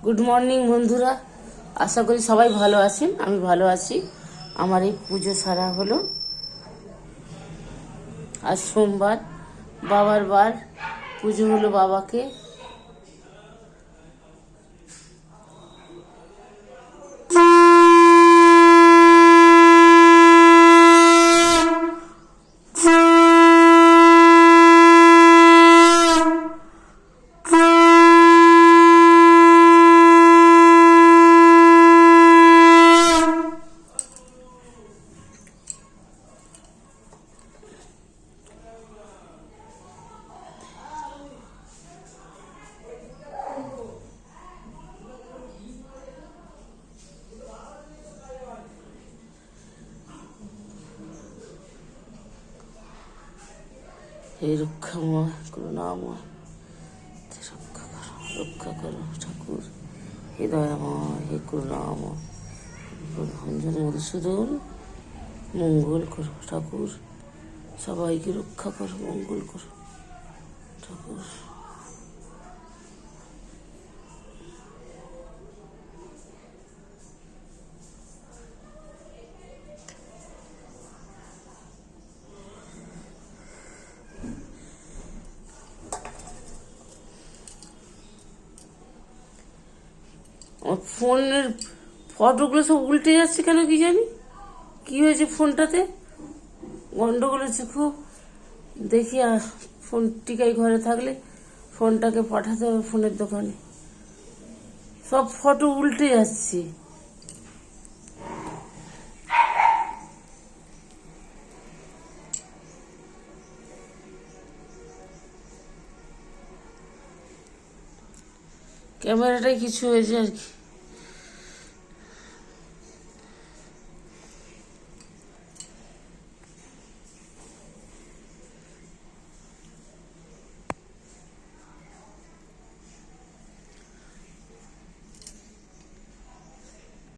Good morning বন্ধুরা, আশা করি সবাই ভালো আছেন। আমি ভালো আছি। আমার এই পুজো সারা হলো। আজ সোমবার, বাবার বার, পুজো হলো বাবাকে। হে রক্ষাময় করুণাময়, রক্ষা করো ঠাকুর। হে দয়াময়, হে করুণাময়, ভঞ্জন মধুসূদন, মঙ্গল করো ঠাকুর। সবাইকে রক্ষা করো, মঙ্গল করো ঠাকুর। আমার ফোনের ফটোগুলো সব উল্টে যাচ্ছে কেন কি জানি। কি হয়েছে ফোনটাতে? গন্ডগোল হচ্ছে খুব। দেখি আর ফোন টিকাই ঘরে থাকলে ফোনটাকে পাঠাতে হবে ফোনের দোকানে। সব ফটো উল্টে যাচ্ছে। ক্যামেরাটাই কিছু হয়েছে আর কি।